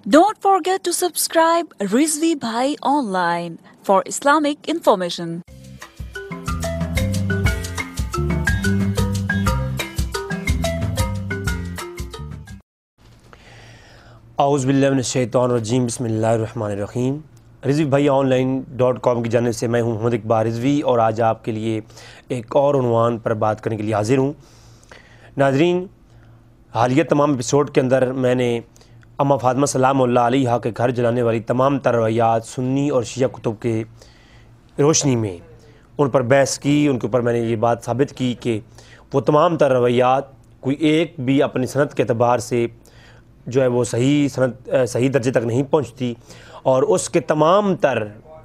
Don't forget to subscribe Rizvi Bhai Online for Islamic information. اعوذ باللہ من الشیطان الرجیم بسم اللہ الرحمن الرحیم۔ رضوی بھائی آن لائن .com کی جانب سے میں ہوں محمد اقبال رضوی، اور آج آپ کے لیے ایک اور عنوان پر بات کرنے کے لیے حاضر ہوں۔ ناظرین، حالیہ تمام ایپیسوڈ کے اندر میں نے اماں فاطمہ سلام اللہ علیہا کے گھر جلانے والی تمام تر روایات سنی اور شیعہ کتب کے روشنی میں ان پر بحث کی۔ ان کے اوپر میں نے یہ بات ثابت کی کہ وہ تمام تر روایات کوئی ایک بھی اپنی سند کے اعتبار سے جو ہے وہ صحیح درجے تک نہیں پہنچتی، اور اس کے تمام تر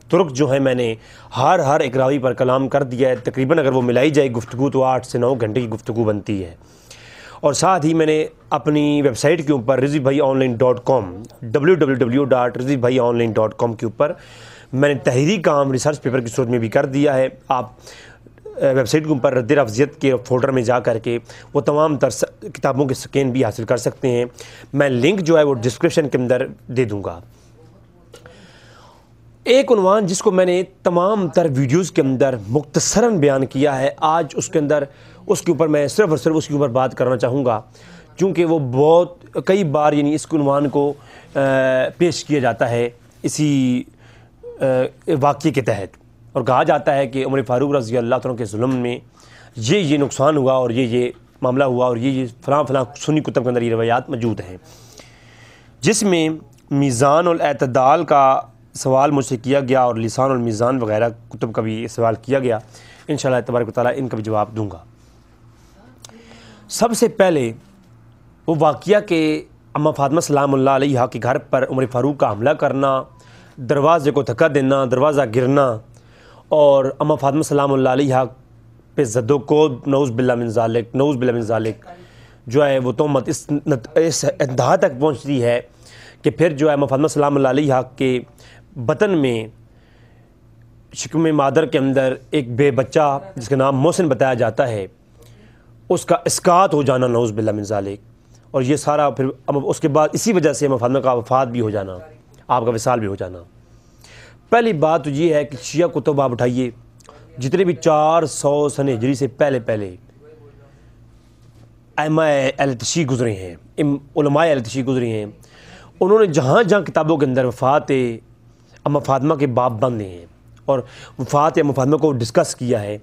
طرق جو ہیں میں نے ہر ایک راوی پر کلام کر دیا ہے۔ تقریباً اگر وہ ملائی جائے گفتگو تو 8 سے 9 گھنٹے کی گفتگو بنتی ہے۔ اور ساتھ ہی میں نے اپنی ویب سائٹ کے اوپر رضوی بھائی آن لائن .com www.rizvibhaiionline.com کے اوپر میں نے تحریری کام ریسرچ پیپر کی صورت میں بھی کر دیا ہے۔ آپ ویب سائٹ کے اوپر رد افضیت کے فولڈر میں جا کر کے وہ تمام تر کتابوں کے سکین بھی حاصل کر سکتے ہیں۔ میں لنک جو ہے وہ ڈسکرپشن کے اندر دے دوں گا۔ ایک عنوان جس کو میں نے تمام تر ویڈیوز کے اندر مختصراً بیان کیا ہے، آج اس کے اوپر میں صرف اور صرف اس کے اوپر بات کرنا چاہوں گا، کیونکہ وہ بہت کئی بار اس عنوان کو پیش کیا جاتا ہے اسی واقعے کے تحت، اور کہا جاتا ہے کہ عمر فاروق رضی اللہ عنہ کے ظلم میں یہ نقصان ہوا اور یہ معاملہ ہوا، اور یہ فلاں سنی کتب کے اندر یہ روایات موجود ہیں، جس میں میزان الاعتدال کا سوال مجھ سے کیا گیا اور لسان المیزان وغیرہ کتب کا بھی سوال کیا گیا۔ انشاءاللہ تبارک و تعالیٰ ان کا بھی جواب دوں گا۔ سب سے پہلے وہ واقعہ کہ اماں فاطمہ سلام اللہ علیہا کے گھر پر عمر فاروق کا حملہ کرنا، دروازے کو دھکا دینا، دروازہ گرنا، اور اماں فاطمہ سلام اللہ علیہا پہ زد و کوب نعوذ باللہ من ذالک جو ہے وہ تہمت اس انتہا تک پہنچتی ہے کہ پھر جو ہے اماں فاطمہ سلام اللہ علیہا کے بطن میں شکم مادر کے اندر ایک بے بچہ جس کا نام محسن بتایا جاتا ہے، اس کا اسقاط ہو جانا، نعوذ باللہ من ذالک، اور یہ سارا پھر اس کے بعد اسی وجہ سے اماں فاطمہ کا وفات بھی ہو جانا، آپ کا وصال بھی ہو جانا۔ پہلی بات تو یہ ہے کہ شیعہ کتب آپ اٹھائیے، جتنے بھی 400 سن ہجری سے پہلے ائمہ اہل تشیع گزرے ہیں، علماء اہل تشیع گزرے ہیں، انہوں نے جہاں کتابوں کے اندر وفات اماں فاطمہ کے باب باندھے ہیں اور وفات اماں فاطمہ کو ڈسکس کیا ہے۔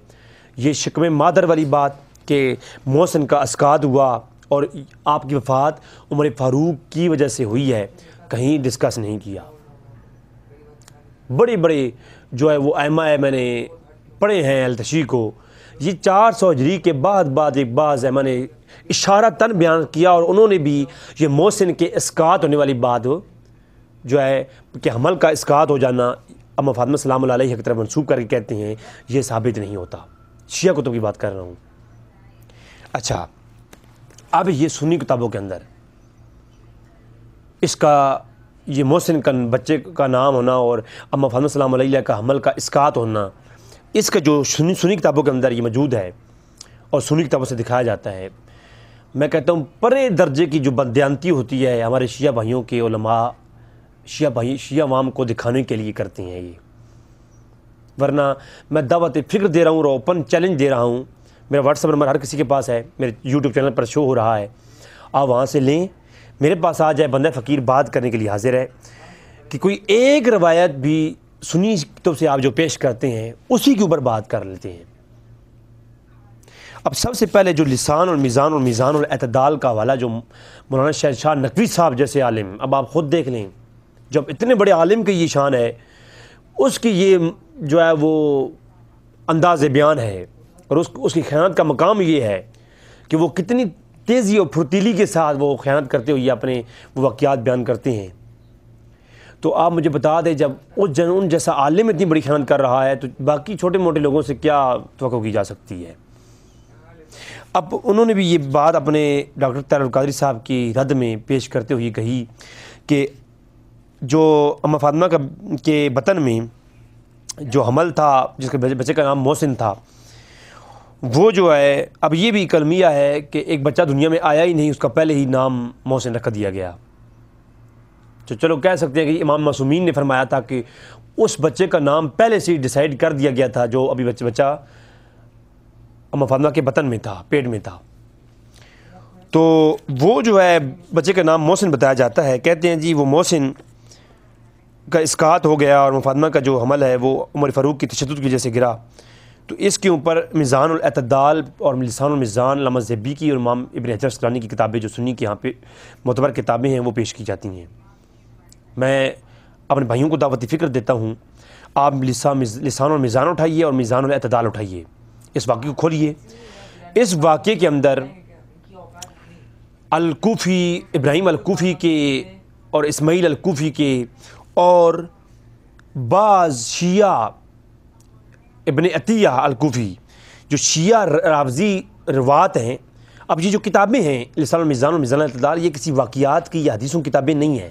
یہ شکم مادر والی بات کہ محسن کا اسقاط ہوا اور آپ کی وفات عمر فاروق کی وجہ سے ہوئی ہے، کہیں ڈسکس نہیں کیا۔ بڑے جو ہے وہ ائمہ میں نے پڑھے ہیں اہل تشیع کو، یہ 400 ہجری کے بعد ایک بعض ائمہ نے اشارتاً بیان کیا، اور انہوں نے بھی یہ محسن کے اسقاط ہونے والی بات جو ہے کہ حمل کا اسقاط ہو جانا اماں فاطمہ سلام اللہ علیہا کی طرف منسوب کر کے کہتے ہیں، یہ ثابت نہیں ہوتا۔ شیعہ کتب کی بات کر رہا ہوں۔ اچھا، اب یہ سنی کتابوں کے اندر اس کا یہ محسن کا بچے کا نام ہونا اور اماں فاطمہ سلام علیہا کا حمل کا اسقاط ہونا، اس کا جو سنی کتابوں کے اندر یہ موجود ہے اور سنی کتابوں سے دکھایا جاتا ہے، میں کہتا ہوں پرے درجے کی جو بددیانتی ہوتی ہے ہمارے شیعہ بھائیوں کے علماء شیعہ عوام کو دکھانے کے لیے کرتے ہیں یہ، ورنہ میں دعوت فکر دے رہا ہوں اور اوپن چیلنج دے رہا ہوں۔ میرا واٹس ایپ نمبر ہر کسی کے پاس ہے، میرے یوٹیوب چینل پر شو ہو رہا ہے، آپ وہاں سے لیں، میرے پاس آ جائے، بندہ فقیر بات کرنے کے لیے حاضر ہے، کہ کوئی ایک روایت بھی سنی کتب سے آپ جو پیش کرتے ہیں اسی کے اوپر بات کر لیتے ہیں۔ اب سب سے پہلے جو لسان اور میزان الاعتدال کا حوالہ جو مولانا شہنشاہ نقوی صاحب جیسے عالم، اب آپ خود دیکھ لیں، جب اتنے بڑے عالم کی یہ شان ہے، اس کی یہ جو ہے وہ انداز بیان ہے، اور اس کی خیانت کا مقام یہ ہے کہ وہ کتنی تیزی اور پھرتیلی کے ساتھ وہ خیانت کرتے ہوئے اپنے واقعات بیان کرتے ہیں۔ تو آپ مجھے بتا دیں، جب ان جیسا عالم اتنی بڑی خیانت کر رہا ہے تو باقی چھوٹے موٹے لوگوں سے کیا توقع کی جا سکتی ہے۔ اب انہوں نے بھی یہ بات اپنے ڈاکٹر طاہر القادری صاحب کی رد میں پیش کرتے ہوئے کہی کہ جو اماں فاطمہ کے بطن میں جو حمل تھا، جس کے بچے کا نام محسن تھا، وہ جو ہے اب یہ بھی کلمیہ ہے کہ ایک بچہ دنیا میں آیا ہی نہیں، اس کا پہلے ہی نام محسن رکھ دیا گیا۔ تو چلو کہہ سکتے ہیں کہ امام معصومین نے فرمایا تھا کہ اس بچے کا نام پہلے سے ہی ڈیسائیڈ کر دیا گیا تھا جو ابھی بچہ اماں فاطمہ کے بطن میں تھا، پیٹ میں تھا. تو وہ جو ہے بچے کا نام محسن بتایا جاتا ہے. کہتے ہیں جی وہ محسن کا اسقاط ہو گیا اور اماں فاطمہ کا جو حمل ہے وہ عمر فاروق کی تشدد کی وجہ سے گرا. تو اس کے اوپر میزان الاعتدال اور لسان المیزان علامہ زیبی کی اور امام ابن حجر عسقلانی کی کتابیں جو سنی کے یہاں پہ معتبر کتابیں ہیں وہ پیش کی جاتی ہیں. میں اپنے بھائیوں کو دعوت فکر دیتا ہوں، آپ لسان المیزان اٹھائیے اور میزان الاعتدال اٹھائیے، اس واقعے کو کھولیے. اس واقعے کے اندر الکوفی، ابراہیم الکوفی کے اور اسماعیل الکوفی کے اور بعض شیعہ ابن عطیہ الکوفی جو شیعہ رافضی روات ہیں. اب یہ جو کتابیں ہیں لسان المیزان اور میزان الاعتدال، یہ کسی واقعات کی یا حدیثوں کی کتابیں نہیں ہیں.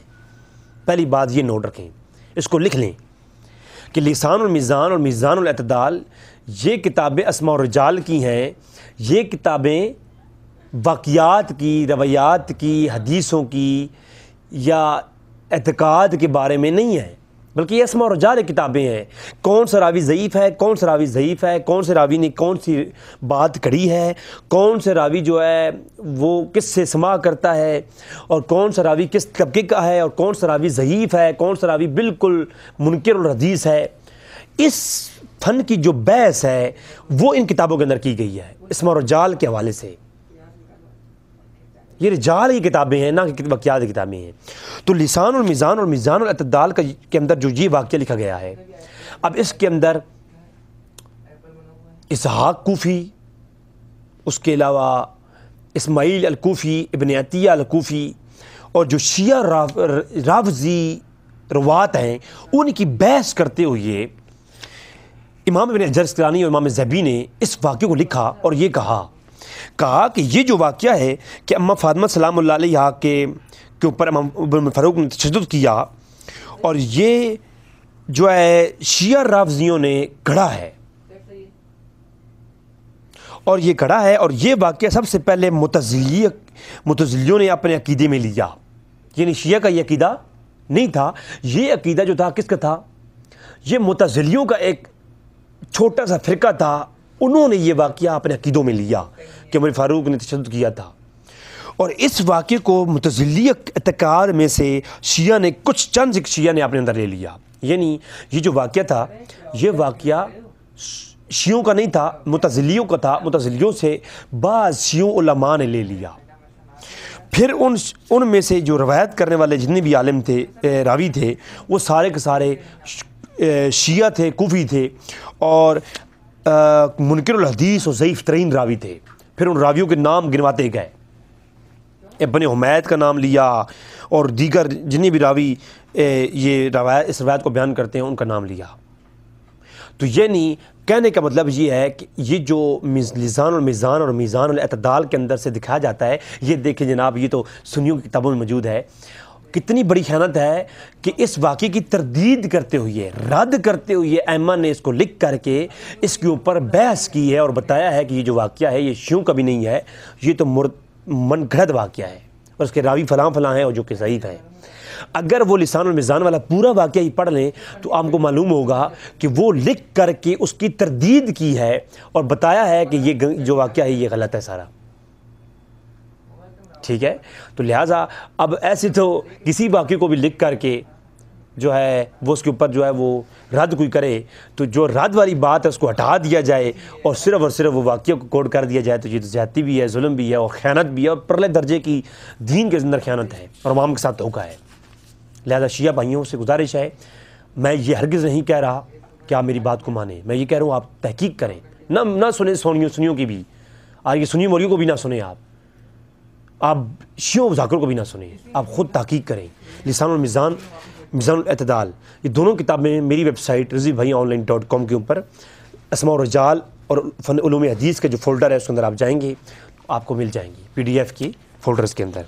پہلی بات یہ نوٹ رکھیں، اس کو لکھ لیں کہ لسان المیزان اور میزان الاعتدال یہ کتابیں اسماء الرجال کی ہیں. یہ کتابیں واقعات کی، روایات کی، حدیثوں کی یا اعتقاد کے بارے میں نہیں ہیں، بلکہ یہ اسماء الرجال کتابیں ہیں. کون سا راوی ضعیف ہے، کون سا راوی ضعیف ہے، کون سے راوی نے کون سی بات کڑی ہے، کون سے راوی جو ہے وہ کس سے سماع کرتا ہے، اور کون سا راوی کس طبقے کا ہے، اور کون سا راوی ضعیف ہے، کون سا راوی بالکل منکر الحدیث ہے. اس فن کی جو بحث ہے وہ ان کتابوں کے اندر کی گئی ہے اسماء الرجال کے حوالے سے. یہ رجال کی کتابیں ہیں، نہ کہ واقعات کی کتابیں ہیں. تو لسان المیزان اور میزان الاعتدال کے اندر جو یہ واقعہ لکھا گیا ہے، اب اس کے اندر اسحاق کوفی، اس کے علاوہ اسماعیل الکوفی، ابن عطیہ الکوفی اور جو شیعہ رافضی روات ہیں ان کی بحث کرتے ہوئے امام ابن حجر عسقلانی اور امام زیبی نے اس واقعے کو لکھا اور یہ کہا کہ یہ جو واقعہ ہے کہ اماں فاطمہ سلام اللہ علیہا کے اوپر امام ابن فاروق نے تشدد کیا اور یہ جو ہے شیعہ رافضیوں نے گھڑا ہے، اور یہ گھڑا ہے، اور یہ واقعہ سب سے پہلے معتزلیوں نے اپنے عقیدے میں لیا. یعنی شیعہ کا یہ عقیدہ نہیں تھا، یہ عقیدہ جو تھا کس کا تھا؟ یہ معتزلیوں کا ایک چھوٹا سا فرقہ تھا. انہوں نے یہ واقعہ اپنے عقیدوں میں لیا کہ عمر فاروق نے تشدد کیا تھا، اور اس واقعے کو معتزلی اعتقاد میں سے شیعہ نے چند شیعہ نے اپنے اندر لے لیا. یعنی یہ جو واقعہ تھا یہ واقعہ شیعوں کا نہیں تھا، معتزلیوں کا تھا. معتزلیوں سے بعض شیعوں علماء نے لے لیا. پھر ان میں سے جو روایت کرنے والے جتنے بھی عالم تھے، راوی تھے، وہ سارے کے سارے شیعہ تھے، کوفی تھے، اور منکر الحدیث اور ضعیف ترین راوی تھے. پھر ان راویوں کے نام گنواتے گئے، ابن حمید کا نام لیا اور دیگر جتنے بھی راوی اس روایت کو بیان کرتے ہیں ان کا نام لیا. تو یعنی کہنے کا مطلب یہ ہے کہ یہ جو لسان المیزان اور میزان الاعتدال کے اندر سے دکھایا جاتا ہے، یہ دیکھیں جناب، یہ تو سنیوں کی کتابوں میں موجود ہے. کتنی بڑی خیانت ہے کہ اس واقعے کی تردید کرتے ہوئے، رد کرتے ہوئے ائمہ نے اس کو لکھ کر کے اس کے اوپر بحث کی ہے اور بتایا ہے کہ یہ جو واقعہ ہے یہ شیعوں کا بھی نہیں ہے، یہ تو من گھڑت واقعہ ہے اور اس کے راوی فلاں فلاں ہیں اور جو کہ ضعیف ہیں. اگر وہ لسان المیزان والا پورا واقعہ ہی پڑھ لیں تو آپ کو معلوم ہوگا کہ وہ لکھ کر کے اس کی تردید کی ہے اور بتایا ہے کہ یہ جو واقعہ ہے یہ غلط ہے سارا. ٹھیک ہے، تو لہٰذا اب ایسے تو کسی واقعے کو بھی لکھ کر کے جو ہے وہ اس کے اوپر جو ہے وہ رد کوئی کرے تو جو رد والی بات ہے اس کو ہٹا دیا جائے اور صرف وہ واقعہ کو کوڈ کر دیا جائے تو یہ تو زیادتی بھی ہے، ظلم بھی ہے اور خیانت بھی ہے اور پرلے درجے کی دین کے اندر خیانت ہے اور عوام کے ساتھ دھوکہ ہے. لہذا شیعہ بھائیوں سے گزارش ہے، میں یہ ہرگز نہیں کہہ رہا کہ آپ میری بات کو مانیں، میں یہ کہہ رہا ہوں آپ تحقیق کریں، نہ سنیں سنیوں کی بھی، آج یہ سنی مولیوں کو بھی نہ سنیں، آپ شیعوں مذاکر کو بھی نہ سنیں، آپ خود تحقیق کریں. لسان المیزان، میزان الاعتدال، یہ دونوں کتابیں میری ویب سائٹ rizvibhaiyaonline.com کے اوپر اسماء الرجال اور فن علوم حدیث کا جو فولڈر ہے اس کے اندر آپ جائیں گے آپ کو مل جائیں گی PDF کی فولڈرز کے اندر.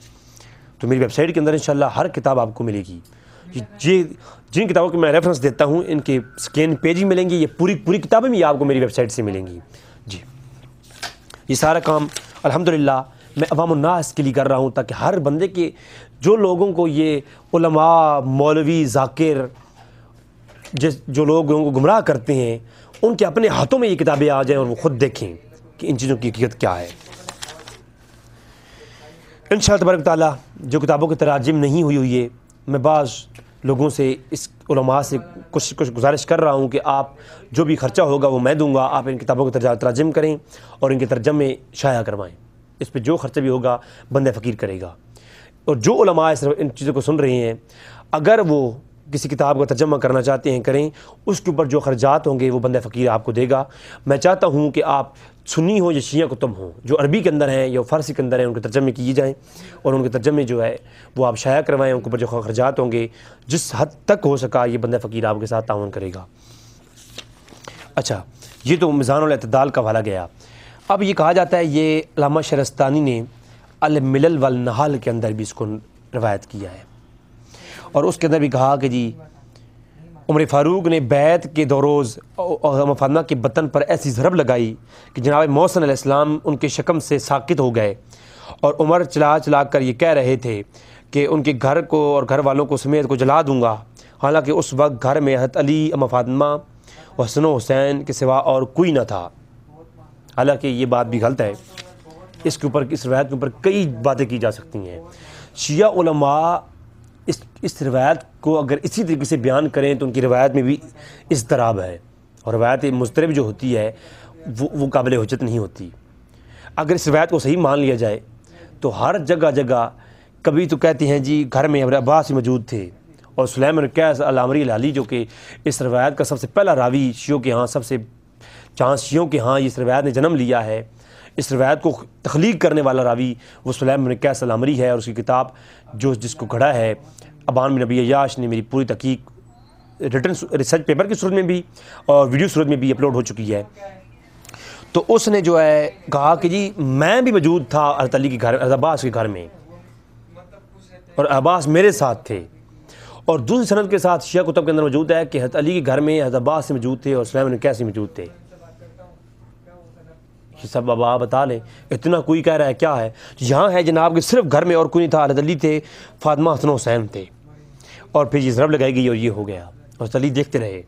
تو میری ویب سائٹ کے اندر انشاءاللہ ہر کتاب آپ کو ملے گی. یہ جن کتابوں کے میں ریفرنس دیتا ہوں ان کے سکین پیج ہی ملیں گے، یہ پوری کتابیں بھی آپ کو میری ویب سائٹ سے ملیں گی. جی، یہ سارا کام الحمدللہ میں عوام الناس کے لیے کر رہا ہوں تاکہ ہر بندے کے جو لوگوں کو یہ علماء، مولوی، ذاکر جو لوگوں کو گمراہ کرتے ہیں، ان کے اپنے ہاتھوں میں یہ کتابیں آ جائیں اور وہ خود دیکھیں کہ ان چیزوں کی حقیقت کیا ہے۔ انشاءاللہ تبارک تعالیٰ جو کتابوں کے تراجم نہیں ہوئی ہے، میں بعض لوگوں سے، اس علماء سے کچھ گزارش کر رہا ہوں کہ آپ جو بھی خرچہ ہوگا وہ میں دوں گا، آپ ان کتابوں کے تراجم کریں اور ان کے ترجمے شائع کروائیں۔ اس پہ جو خرچہ بھی ہوگا بندہ فقیر کرے گا۔ اور جو علماء ان چیزوں کو سن رہے ہیں، اگر وہ کسی کتاب کا ترجمہ کرنا چاہتے ہیں کریں، اس کے اوپر جو خرچات ہوں گے وہ بندہ فقیر آپ کو دے گا۔ میں چاہتا ہوں کہ آپ سنی ہوں یا شیعہ کتب ہوں، جو عربی کے اندر ہیں یا فارسی کے اندر ہیں، ان کے ترجمے کیے جائیں اور ان کے ترجمے جو ہے وہ آپ شائع کروائیں۔ ان کے اوپر جو خرچات ہوں گے، جس حد تک ہو سکا یہ بندہ فقیر آپ کے ساتھ تعاون کرے گا۔ اچھا، یہ تو میزان الاعتدال کا حوالہ گیا۔ اب یہ کہا جاتا ہے، یہ علامہ شہرستانی نے الملل والنحال کے اندر بھی اس کو روایت کیا ہے، اور اس کے اندر بھی کہا کہ جی عمر فاروق نے بیعت کے دوروز ام فاطمہ کے بطن پر ایسی ضرب لگائی کہ جناب محسن علیہ السلام ان کے شکم سے ساقط ہو گئے، اور عمر چلا کر یہ کہہ رہے تھے کہ ان کے گھر کو اور گھر والوں کو سمیت کو جلا دوں گا، حالانکہ اس وقت گھر میں حضرت علی، ام فاطمہ، حسن و حسین کے سوا اور کوئی نہ تھا۔ حالانکہ یہ بات بھی غلط ہے، اس روایت کے اوپر کئی باتیں کی جا سکتی ہیں۔ شیعہ علماء اس روایت کو اگر اسی طریقے سے بیان کریں تو ان کی روایت میں بھی اضطراب ہے، اور روایت مضطرب جو ہوتی ہے وہ قابل حجت نہیں ہوتی۔ اگر اس روایت کو صحیح مان لیا جائے تو ہر جگہ کبھی تو کہتے ہیں جی گھر میں ابن عباس ہی موجود تھے، اور سلیم بن قیس العامری الہلالی جو کہ اس روایت کا سب سے پہلا راوی شیعوں کے ہاں، سب سے چانس شیعوں کے ہاں اس روایت نے جنم لیا ہے، اس روایت کو تخلیق کرنے والا راوی وہ سلیم بن قیس العامری ہے، اور اس کی کتاب جس کو گھڑا ہے ابان بن نبی عیاش نے، میری پوری تحقیق ریٹن ریسرچ پیپر کی صورت میں بھی اور ویڈیو صورت میں بھی اپلوڈ ہو چکی ہے۔ تو اس نے جو ہے کہا کہ جی میں بھی موجود تھا حضرت علی کے گھر، حضرت عباس کے گھر میں، اور عباس میرے ساتھ تھے۔ اور دوسری سند کے ساتھ شیعہ کتب کے اندر موجود ہے کہ حضرت علی کے گھر میں حضرت عباس سے موجود تھے اور سلیم بن قیس سے موجود تھے۔ یہ سب اب آپ بتا لیں، اتنا کوئی کہہ رہا ہے کیا ہے؟ یہاں ہے جناب کہ صرف گھر میں اور کوئی نہیں تھا، حضرت علی تھے، فاطمہ، حسن و حسین تھے، اور پھر یہ ضرب لگائی گئی اور یہ ہو گیا۔ حضرت علی دیکھتے رہے،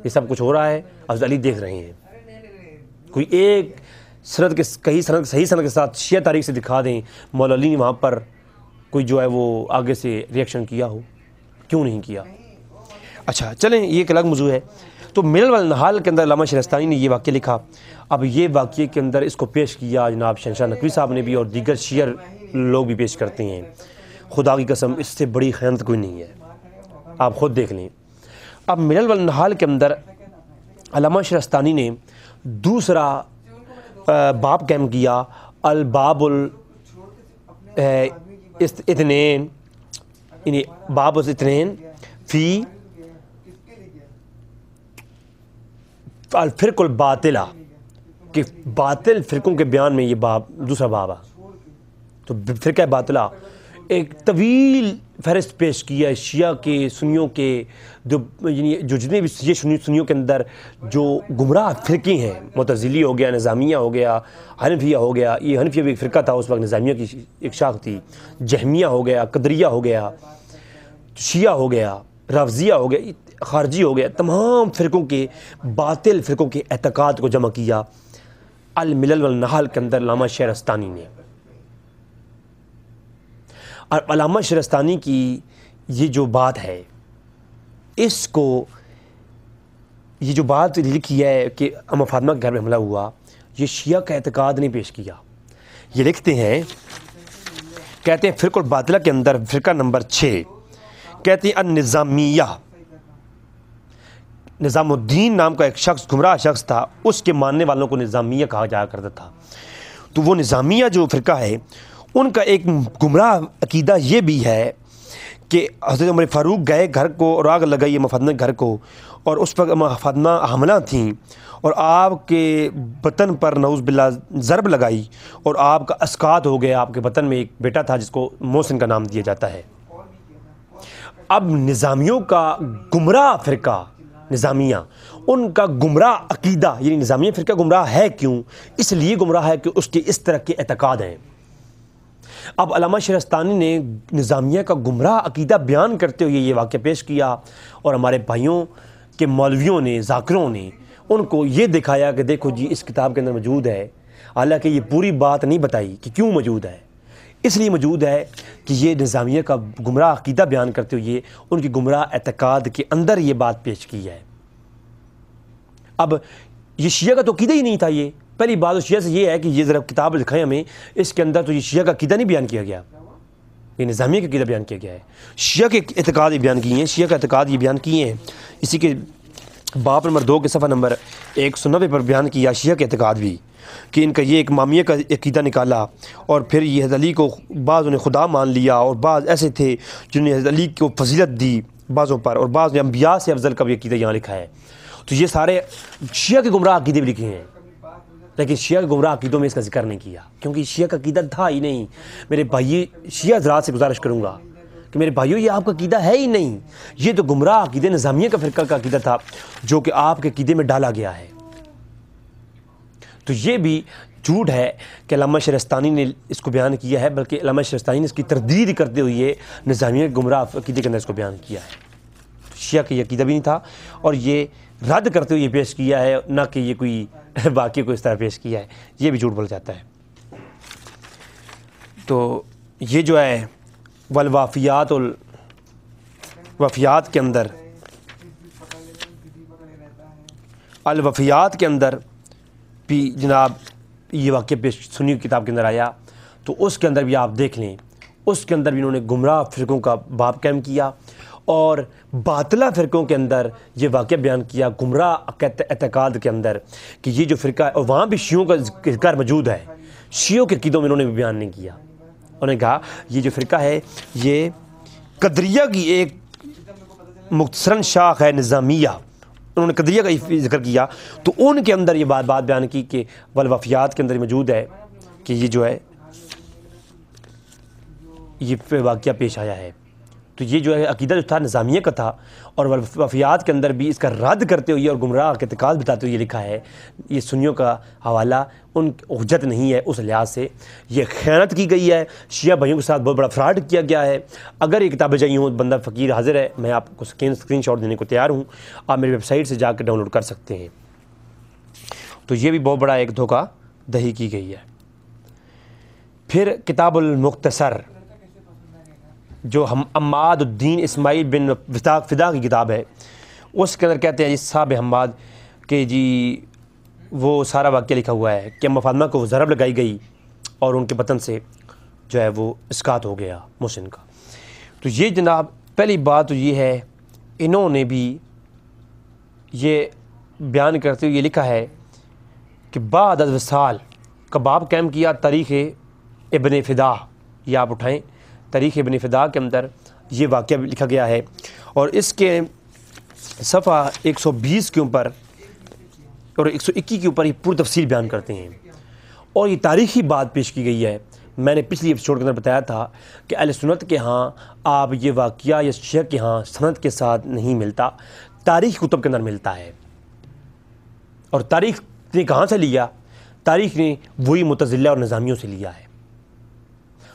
یہ سب کچھ ہو رہا ہے، حضرت علی دیکھ رہے ہیں۔ کوئی ایک سند کے صحیح سند کے ساتھ شیعہ تاریخ سے دکھا دیں مولا علی نے وہاں پر کوئی جو ہے وہ آگے سے ریئیکشن کیا ہو، کیوں نہیں کیا؟ اچھا چلیں، یہ ایک الگ موضوع ہے۔ تو ملل والنحال کے اندر علامہ شہرستانی نے یہ واقعہ لکھا۔ اب یہ واقعے کے اندر اس کو پیش کیا جناب شہنشاہ نقوی صاحب نے بھی، اور دیگر شیعہ لوگ بھی پیش کرتے ہیں۔ خدا کی قسم اس سے بڑی خیانت کوئی نہیں ہے، آپ خود دیکھ لیں۔ اب ملل والنحال کے اندر علامہ شہرستانی نے دوسرا باب قائم کیا، الباب الاثنین، یعنی باب الاثنین فی الفرق الباطلہ، کہ باطل فرقوں کے بیان میں یہ باب دوسرا باب ہے۔ تو فرقہ باطلہ ایک طویل فہرست پیش کیا ہے شیعہ کے، سنیوں کے، یعنی جو جتنے بھی سنیوں کے اندر جو گمراہ فرقے ہیں، معتزلی ہو گیا، نظامیہ ہو گیا، حنفیہ ہو گیا، یہ حنفیہ بھی ایک فرقہ تھا اس وقت، نظامیہ کی ایک شاخ تھی، جہمیہ ہو گیا، قدریہ ہو گیا، شیعہ ہو گیا، رافضیہ ہو گیا، خارجی ہو گیا، تمام فرقوں کے باطل فرقوں کے اعتقاد کو جمع کیا الملل والنحال کے اندر علامہ شہرستانی نے۔ اور علامہ شہرستانی کی یہ جو بات ہے، اس کو یہ جو بات لکھی ہے کہ ام فاطمہ کے گھر میں حملہ ہوا، یہ شیعہ کا اعتقاد نہیں پیش کیا۔ یہ لکھتے ہیں، کہتے ہیں فرقہ الباطلہ کے اندر فرقہ نمبر 6 کہتے ہیں النظامیہ، نظام الدین نام کا ایک شخص، گمراہ شخص تھا، اس کے ماننے والوں کو نظامیہ کہا جایا کرتا تھا۔ تو وہ نظامیہ جو فرقہ ہے، ان کا ایک گمراہ عقیدہ یہ بھی ہے کہ حضرت عمر فاروق گئے گھر کو اور آگ لگائی ام فاطمہ کے گھر کو، اور اس پر ام فاطمہ حاملہ تھیں، اور آپ کے بطن پر نعوذ باللہ ضرب لگائی، اور آپ کا اسقاط ہو گیا۔ آپ کے بطن میں ایک بیٹا تھا جس کو محسن کا نام دیا جاتا ہے۔ اب نظامیوں کا گمراہ فرقہ نظامیہ، ان کا گمراہ عقیدہ، یعنی نظامیہ فرقہ گمراہ ہے کیوں؟ اس لیے گمراہ ہے کہ اس کے اس طرح کے اعتقاد ہیں اب علامہ شہرستانی نے نظامیہ کا گمراہ عقیدہ بیان کرتے ہوئے یہ واقعہ پیش کیا، اور ہمارے بھائیوں کے مولویوں نے، ذاکروں نے ان کو یہ دکھایا کہ دیکھو جی اس کتاب کے اندر موجود ہے، حالانکہ یہ پوری بات نہیں بتائی کہ کیوں موجود ہے۔ اس لیے موجود ہے کہ یہ نظامیہ کا گمراہ عقیدہ بیان کرتے ہوئے ان کی گمراہ اعتقاد کے اندر یہ بات پیش کی ہے۔ اب یہ شیعہ کا تو عقیدہ ہی نہیں تھا۔ یہ پہلی بات شیعہ سے یہ ہے کہ یہ ذرا کتاب دکھائیں ہمیں، اس کے اندر تو یہ شیعہ کا عقیدہ نہیں بیان کیا گیا، یہ نظامیہ کا عقیدہ بیان کیا گیا ہے۔ شیعہ کے اعتقاد یہ بیان کیے ہیں، شیعہ کا اعتقاد یہ بیان کیے ہیں، اسی کے باب نمبر 2 کے صفحہ نمبر 190 پر بیان کیا شیعہ کے اعتقاد بھی، کہ ان کا یہ ایک امامیہ کا عقیدہ نکالا، اور پھر یہ حضرت علی کو بعض نے خدا مان لیا، اور بعض ایسے تھے جنہوں نے حضرت علی کو فضیلت دی بعضوں پر، اور بعض نے انبیاء سے افضل کا بھی عقیدہ یہاں لکھا ہے۔ تو یہ سارے شیعہ کے گمراہ عقیدے بھی لکھے ہیں، لیکن شیعہ کے گمراہ عقیدوں میں اس کا ذکر نہیں کیا، کیونکہ شیعہ کا عقیدہ تھا ہی نہیں۔ میرے بھائی شیعہ حضرات سے گزارش کروں گا کہ میرے بھائیوں یہ آپ کا عقیدہ ہے ہی نہیں، یہ تو گمراہ عقیدہ نظامیہ کا فرقہ کا عقیدہ تھا جو کہ آپ کے عقیدے میں ڈالا گیا ہے۔ تو یہ بھی جھوٹ ہے کہ علامہ شہرستانی نے اس کو بیان کیا ہے، بلکہ علامہ شہرستانی نے اس کی تردید کرتے ہوئے نظامیہ کے گمراہ عقیدے کے اندر اس کو بیان کیا ہے۔ شیعہ کا یہ عقیدہ بھی نہیں تھا، اور یہ رد کرتے ہوئے یہ پیش کیا ہے، نہ کہ یہ کوئی واقعے کو اس طرح پیش کیا ہے، یہ بھی جھوٹ بول جاتا ہے۔ تو یہ جو ہے والوافیات الوفیات کے اندر، الوفیات کے اندر بھی جناب یہ واقعہ پیش سنی کتاب کے اندر آیا، تو اس کے اندر بھی آپ دیکھ لیں، اس کے اندر بھی انہوں نے گمراہ فرقوں کا باب قائم کیا، اور باطلہ فرقوں کے اندر یہ واقعہ بیان کیا گمراہ اعتقاد کے اندر کہ یہ جو فرقہ ہے، اور وہاں بھی شیعوں کا ذکر موجود ہے، شیعوں کے عقیدوں میں انہوں نے بھی بیان نہیں کیا۔ انہوں نے کہا یہ جو فرقہ ہے یہ قدریہ کی ایک مختصراً شاخ ہے نظامیہ، انہوں نے قدریہ کا ذکر کیا، تو ان کے اندر یہ بات بیان کی کہ والوفیات کے اندر موجود ہے کہ یہ جو ہے یہ واقعہ پیش آیا ہے۔ تو یہ جو ہے عقیدہ جو تھا نظامیہ کا تھا، اور وفیات کے اندر بھی اس کا رد کرتے ہوئے اور گمراہ کے اعتقاد بتاتے ہوئے یہ لکھا ہے۔ یہ سنیوں کا حوالہ ان حجت نہیں ہے، اس لحاظ سے یہ خیانت کی گئی ہے، شیعہ بھائیوں کے ساتھ بہت بڑا فراڈ کیا گیا ہے۔ اگر یہ کتابیں چاہیے ہوں، بندہ فقیر حاضر ہے، میں آپ کو اسکرین شاٹ دینے کو تیار ہوں، آپ میری ویب سائٹ سے جا کے ڈاؤن لوڈ کر سکتے ہیں۔ تو یہ بھی بہت بڑا ایک دھوکہ دہی کی گئی ہے۔ پھر کتاب المختصر جو حماد الدین اسماعیل بن فدا کی کتاب ہے، اس کے اندر کہتے ہیں جی صاحب حماد کہ جی وہ سارا واقعہ لکھا ہوا ہے کہ اما فاطمہ کو ضرب لگائی گئی اور ان کے بطن سے جو ہے وہ اسقاط ہو گیا محسن کا۔ تو یہ جناب پہلی بات تو یہ ہے، انہوں نے بھی یہ بیان کرتے ہوئے یہ لکھا ہے کہ بعد از وصال کا باب قائم کیا تاریخ ابن فدا، یہ آپ اٹھائیں، تاریخ ابن فدا کے اندر یہ واقعہ لکھا گیا ہے، اور اس کے صفحہ 120 کے اوپر اور 121 کے اوپر یہ پوری تفصیل بیان کرتے ہیں، اور یہ تاریخی بات پیش کی گئی ہے۔ میں نے پچھلی ایپیسوڈ کے اندر بتایا تھا کہ اہل سنت کے ہاں آپ یہ واقعہ یا شیعہ کے ہاں سند کے ساتھ نہیں ملتا، تاریخ کتب کے اندر ملتا ہے۔ اور تاریخ نے کہاں سے لیا؟ تاریخ نے وہی معتزلہ اور نظامیوں سے لیا ہے،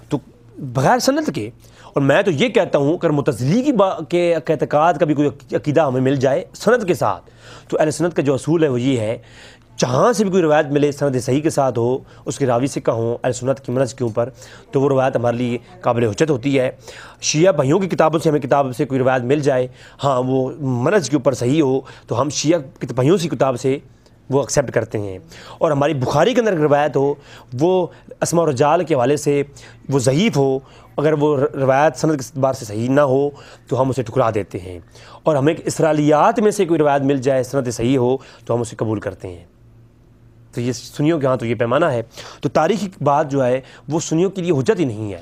تو بغیر سند کے۔ اور میں تو یہ کہتا ہوں اگر معتزلی کے اعتقاد کا بھی کوئی عقیدہ ہمیں مل جائے سند کے ساتھ، تو اہل سنت کا جو اصول ہے وہ یہ ہے، جہاں سے بھی کوئی روایت ملے سند صحیح کے ساتھ ہو، اس کے راوی سے ہوں اہل سنت کی منہج کے اوپر، تو وہ روایت ہمارے لیے قابل حجت ہوتی ہے۔ شیعہ بھائیوں کی کتابوں سے ہمیں کتاب سے کوئی روایت مل جائے، ہاں وہ منہج کے اوپر صحیح ہو، تو ہم شیعہ بھائیوں کی کتاب سے وہ ایکسیپٹ کرتے ہیں۔ اور ہماری بخاری کے اندر روایت ہو، وہ اسماء و رجال کے حوالے سے وہ ضعیف ہو، اگر وہ روایت سند کے اعتبار سے صحیح نہ ہو تو ہم اسے ٹھکرا دیتے ہیں، اور ہمیں اسرائیلیات میں سے کوئی روایت مل جائے سند صحیح ہو تو ہم اسے قبول کرتے ہیں۔ تو یہ سنیوں کے ہاں تو یہ پیمانہ ہے۔ تو تاریخی بات جو ہے وہ سنیوں کے لیے حجت ہی نہیں ہے،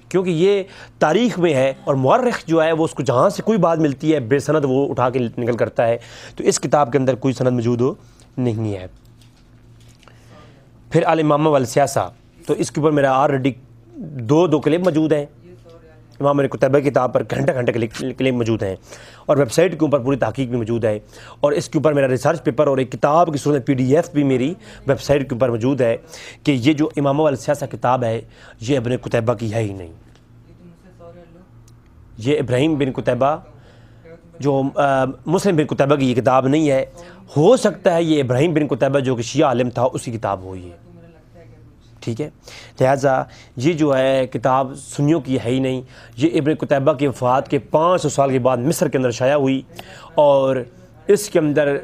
کیونکہ یہ تاریخ میں ہے، اور مورخ جو ہے وہ اس کو جہاں سے کوئی بات ملتی ہے بے سند وہ اٹھا کے نکل کرتا ہے، تو اس کتاب کے اندر کوئی سند موجود نہیں ہے۔ پھر الامامہ والسیاسہ، تو اس کے اوپر میرا آلریڈی دو کلپ موجود ہیں، امام ابن قتیبہ کی کتاب پر گھنٹہ گھنٹہ کلیم موجود ہیں، اور ویب سائٹ کے اوپر پوری تحقیق بھی موجود ہے، اور اس کے اوپر میرا ریسرچ پیپر اور ایک کتاب کی صورت میں PDF بھی میری ویب سائٹ کے اوپر موجود ہے کہ یہ جو امامہ والسیاسہ کتاب ہے یہ ابن قتیبہ کی ہے ہی نہیں. یہ ابراہیم بن قتیبہ جو مسلم بن قتیبہ کی یہ کتاب نہیں ہے. ہو سکتا ہے یہ ابراہیم بن قتیبہ جو کہ شیعہ عالم تھا اسی کتاب ہو یہ، ٹھیک ہے. لہٰذا یہ جو ہے کتاب سنیوں کی ہے ہی نہیں. یہ ابن قتیبہ کی وفات کے 500 سال کے بعد مصر کے اندر شائع ہوئی، اور اس کے اندر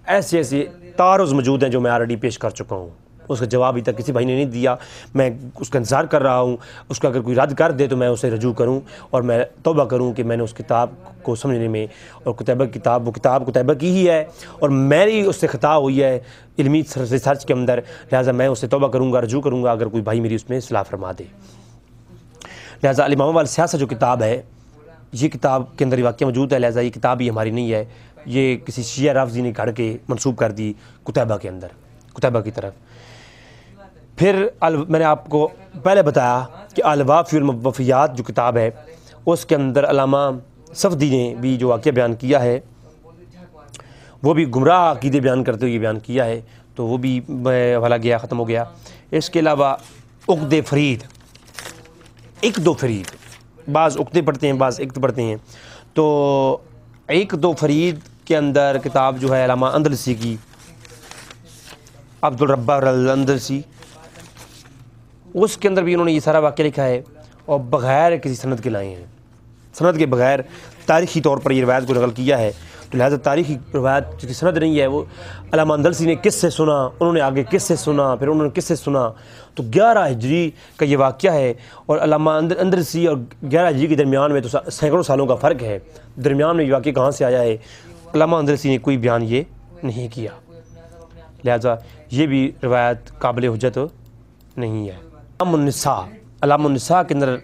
ایسے ایسے تعارض موجود ہیں جو میں آلریڈی پیش کر چکا ہوں. اس کا جواب ابھی تک کسی بھائی نے نہیں دیا. میں اس کا انتظار کر رہا ہوں. اس کا اگر کوئی رد کر دے تو میں اسے رجوع کروں اور میں توبہ کروں کہ میں نے اس کتاب کو سمجھنے میں، اور قتیبہ کی کتاب وہ کتاب قتیبہ کی ہی ہے اور میری اس سے خطا ہوئی ہے علمی ریسرچ کے اندر. لہٰذا میں اسے توبہ کروں گا، رجوع کروں گا اگر کوئی بھائی میری اس میں اصلاح فرما دے. لہٰذا الامامہ والسیاسہ جو کتاب ہے یہ کتاب کے اندر یہ واقعہ موجود ہے. لہٰذا یہ کتاب ہی ہماری نہیں ہے، یہ کسی شیعہ رافضی نے گھڑ کے منسوب کر دی قتیبہ کے اندر، قتیبہ کی طرف. پھر میں نے آپ کو پہلے بتایا کہ الوافی والموفیات جو کتاب ہے اس کے اندر علامہ صفدی نے بھی جو واقعہ بیان کیا ہے وہ بھی گمراہ عقیدے بیان کرتے ہوئے بیان کیا ہے، تو وہ بھی حوالہ گیا، ختم ہو گیا. اس کے علاوہ عقد فرید، ایک دو فرید، بعض عقدے پڑھتے ہیں بعض عقد پڑھتے ہیں. تو ایک دو فرید کے اندر کتاب جو ہے علامہ اندلسی کی، عبدالربار الاندلسی، اس کے اندر بھی انہوں نے یہ سارا واقعہ لکھا ہے اور بغیر کسی سند کے لائے ہیں، سند کے بغیر تاریخی طور پر یہ روایت کو نقل کیا ہے. تو لہٰذا تاریخی روایت کی سند نہیں ہے. وہ علامہ اندلسی نے کس سے سنا، انہوں نے آگے کس سے سنا، پھر انہوں نے کس سے سنا. تو 11 ہجری کا یہ واقعہ ہے، اور علامہ اندلسی اور 11 ہجری کے درمیان میں تو سینکڑوں سالوں کا فرق ہے. درمیان میں یہ واقعہ کہاں سے آیا ہے علامہ اندلسی نے کوئی بیان یہ نہیں کیا. لہٰذا یہ بھی روایت قابل حجت نہیں ہے. علامہ النساء کے اندر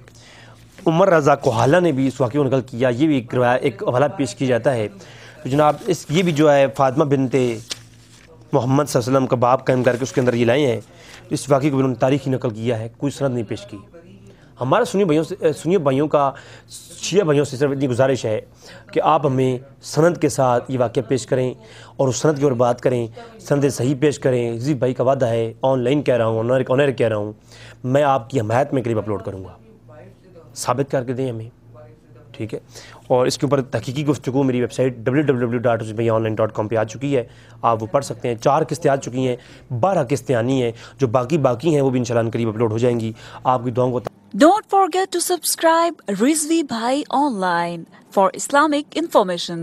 عمر رضا کوہالہ نے بھی اس واقعے کو نقل کیا. یہ بھی ایک حوالہ پیش کیا جاتا ہے. تو جناب یہ بھی جو ہے فاطمہ بنت محمد صلی اللہ علیہ وسلم کا باب قائم کر کے اس کے اندر یہ لائے ہیں. اس واقعے کو بھی انہوں نے تاریخی نقل کیا ہے، کوئی سند نہیں پیش کی. ہمارا سنی بھائیوں کا شیعہ بھائیوں سے صرف اتنی گزارش ہے کہ آپ ہمیں سند کے ساتھ یہ واقعہ پیش کریں اور اس سند کی اور بات کریں، سند صحیح پیش کریں. رضوی بھائی کا وعدہ ہے، آن لائن کہہ رہا ہوں، آن ایئر کہہ رہا ہوں، میں آپ کی حمایت میں کلپ اپلوڈ کروں گا. ثابت کر کے دیں ہمیں، ٹھیک ہے. اور اس کے اوپر تحقیقی گفتگو میری ویب سائٹ www.ruzvibhaiyaonline.com پہ آ چکی ہے، آپ وہ پڑھ سکتے ہیں. 4 قسطیں آ چکی ہیں، 12 قسطیں آنی ہیں، جو باقی ہیں وہ بھی انشاءاللہ قریب اپلوڈ ہو جائیں گی. آپ کی دعاؤں کو Don't forget to subscribe Rizvi Bhai Online for Islamic information.